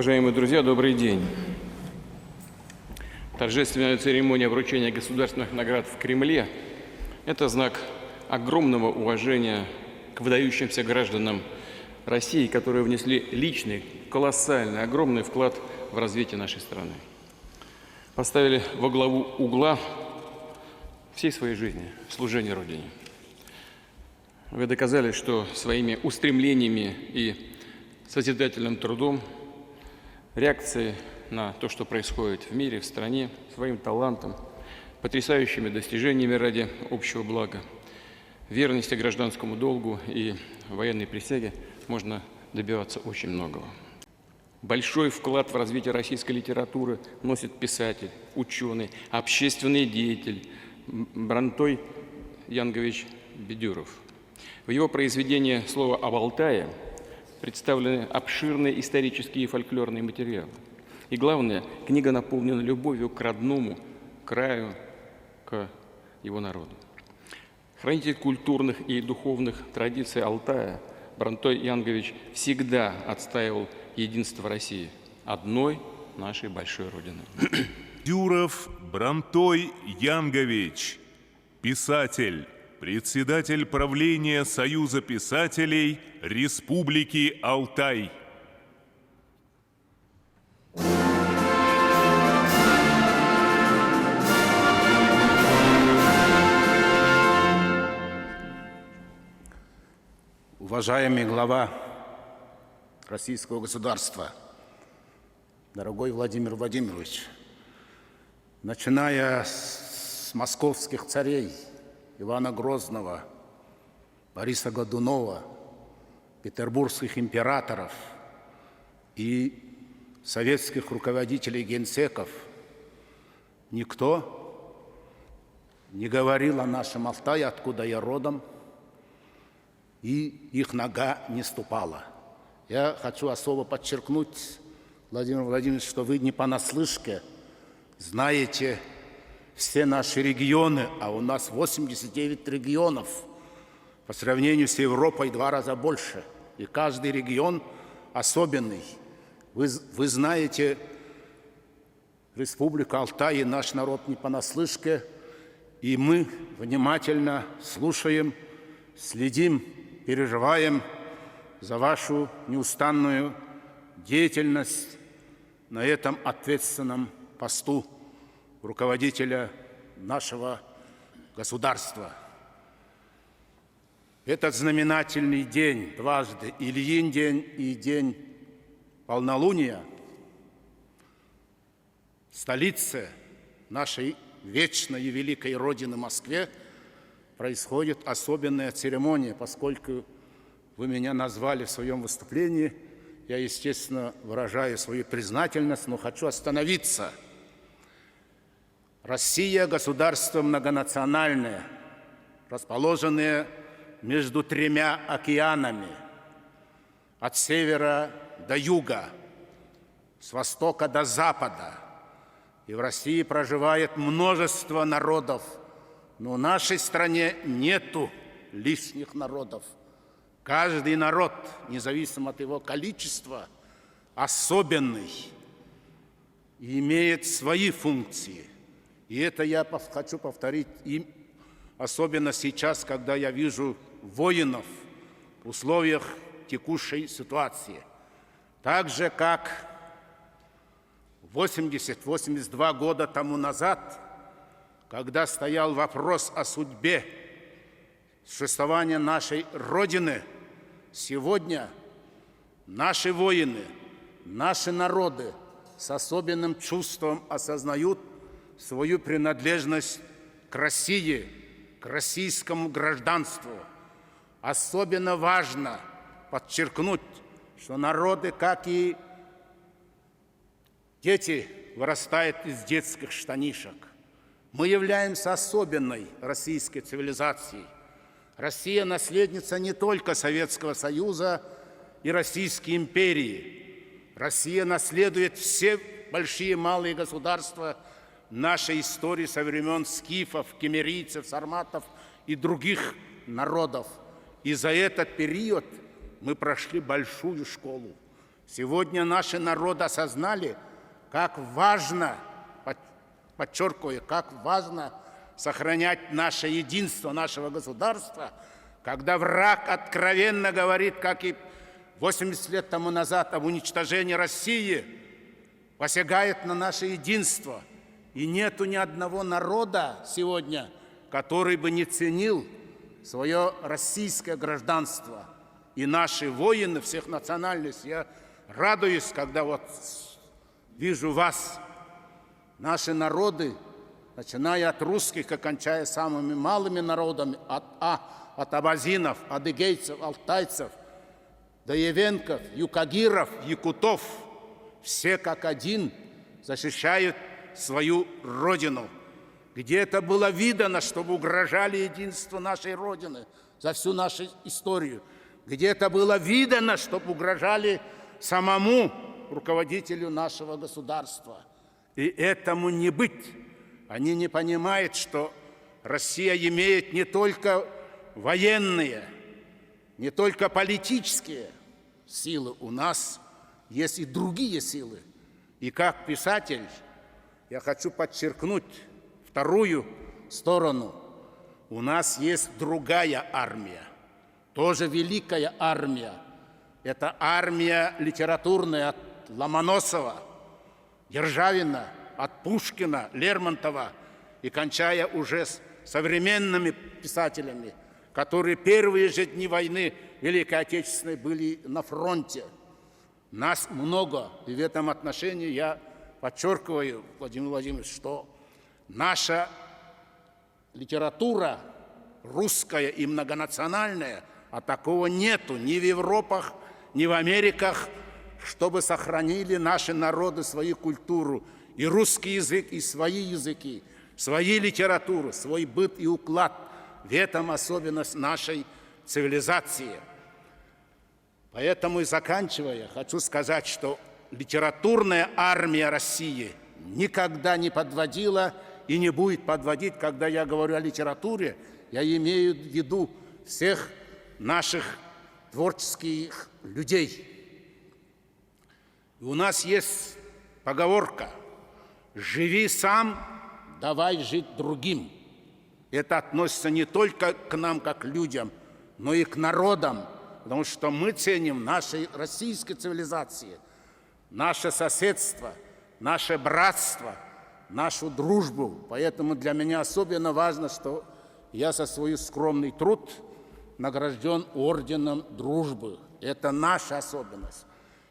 Уважаемые друзья, добрый день. Торжественная церемония вручения государственных наград в Кремле – это знак огромного уважения к выдающимся гражданам России, которые внесли личный, колоссальный, огромный вклад в развитие нашей страны. Поставили во главу угла всей своей жизни служение Родине. Вы доказали, что своими устремлениями и созидательным трудом, реакцией на то, что происходит в мире, в стране, своим талантом, потрясающими достижениями ради общего блага, верности гражданскому долгу и военной присяге можно добиваться очень многого. Большой вклад в развитие российской литературы носит писатель, ученый, общественный деятель Брантой Янгович Бедюров. В его произведении «Слово об Алтае» представлены обширные исторические и фольклорные материалы. И главное, книга наполнена любовью к родному краю, к его народу. Хранитель культурных и духовных традиций Алтая Брантой Янгович всегда отстаивал единство России, одной нашей большой Родины. Бедюров Брантой Янгович, писатель, председатель правления Союза писателей Республики Алтай. Уважаемый глава российского государства, дорогой Владимир Владимирович, начиная с московских царей Ивана Грозного, Бориса Годунова, петербургских императоров и советских руководителей генсеков, никто не говорил о нашем Алтае, откуда я родом, и их нога не ступала. Я хочу особо подчеркнуть, Владимир Владимирович, что вы не понаслышке знаете все наши регионы, а у нас 89 регионов, по сравнению с Европой 2 раза больше. И каждый регион особенный. Вы знаете Республику Алтай и наш народ не понаслышке, и мы внимательно слушаем, следим, переживаем за вашу неустанную деятельность на этом ответственном посту руководителя нашего государства. Этот знаменательный день, дважды, Ильин день и день полнолуния, в столице нашей вечной и великой Родины Москве происходит особенная церемония. Поскольку вы меня назвали в своем выступлении, я, естественно, выражаю свою признательность, но хочу остановиться. Россия – государство многонациональное, расположенное между 3 океанами, от севера до юга, с востока до запада. И в России проживает множество народов, но в нашей стране нету лишних народов. Каждый народ, независимо от его количества, особенный и имеет свои функции. И это я хочу повторить, и особенно сейчас, когда я вижу воинов в условиях текущей ситуации. Так же, как 80-82 года тому назад, когда стоял вопрос о судьбе существования нашей Родины, сегодня наши воины, наши народы с особенным чувством осознают свою принадлежность к России, к российскому гражданству. Особенно важно подчеркнуть, что народы, как и дети, вырастают из детских штанишек. Мы являемся особенной российской цивилизацией. Россия – наследница не только Советского Союза и Российской империи. Россия наследует все большие и малые государства нашей истории со времен скифов, киммерийцев, сарматов и других народов. И за этот период мы прошли большую школу. Сегодня наши народы осознали, как важно, подчеркиваю, как важно сохранять наше единство нашего государства, когда враг откровенно говорит, как и 80 лет тому назад, об уничтожении России, посягает на наше единство. И нету ни одного народа сегодня, который бы не ценил свое российское гражданство. И наши воины всех национальностей, я радуюсь, когда вот вижу вас, наши народы, начиная от русских и кончая самыми малыми народами, от абазинов, адыгейцев, алтайцев, до евенков, юкагиров, якутов, все как один защищают свою родину. Где это было видано, чтобы угрожали единству нашей Родины за всю нашу историю? Где это было видано, чтобы угрожали самому руководителю нашего государства? И этому не быть. Они не понимают, что Россия имеет не только военные, не только политические силы, у нас есть и другие силы. И как писатель я хочу подчеркнуть вторую сторону. У нас есть другая армия, тоже великая армия. Это армия литературная от Ломоносова, Державина, от Пушкина, Лермонтова и кончая уже с современными писателями, которые первые же дни войны Великой Отечественной были на фронте. Нас много, и в этом отношении я подчеркиваю, Владимир Владимирович, что наша литература русская и многонациональная, а такого нету ни в Европах, ни в Америках, чтобы сохранили наши народы свою культуру, и русский язык, и свои языки, свои литературы, свой быт и уклад. В этом особенность нашей цивилизации. Поэтому и заканчивая, хочу сказать, что литературная армия России никогда не подводила и не будет подводить. Когда я говорю о литературе, я имею в виду всех наших творческих людей. И у нас есть поговорка: «Живи сам, давай жить другим». Это относится не только к нам, как людям, но и к народам, потому что мы ценим нашей российской цивилизации, наше соседство, наше братство, нашу дружбу. Поэтому для меня особенно важно, что я за свой скромный труд награжден орденом дружбы. Это наша особенность.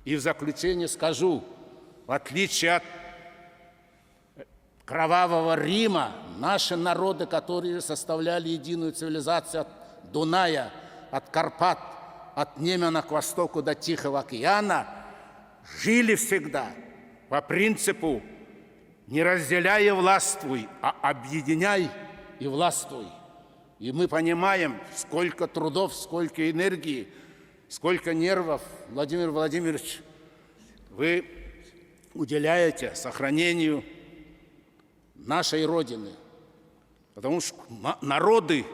И в заключение скажу, в отличие от Кровавого Рима, наши народы, которые составляли единую цивилизацию от Дуная, от Карпат, от Немена к востоку до Тихого океана, жили всегда по принципу «не разделяй и властвуй, а объединяй и властвуй». И мы понимаем, сколько трудов, сколько энергии, сколько нервов, Владимир Владимирович, вы уделяете сохранению нашей Родины. Потому что народы,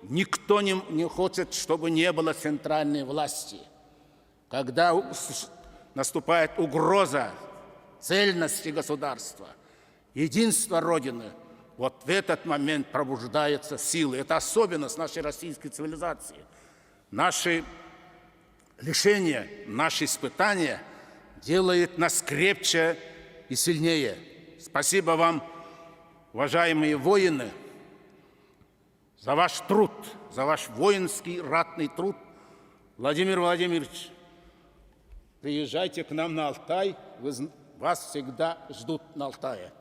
никто не хочет, чтобы не было центральной власти. Когда наступает угроза цельности государства, единства Родины, вот в этот момент пробуждаются силы. Это особенность нашей российской цивилизации. Наши лишения, наши испытания делают нас крепче и сильнее. Спасибо вам, уважаемые воины, за ваш труд, за ваш воинский ратный труд. Владимир Владимирович, приезжайте к нам на Алтай, вас всегда ждут на Алтае.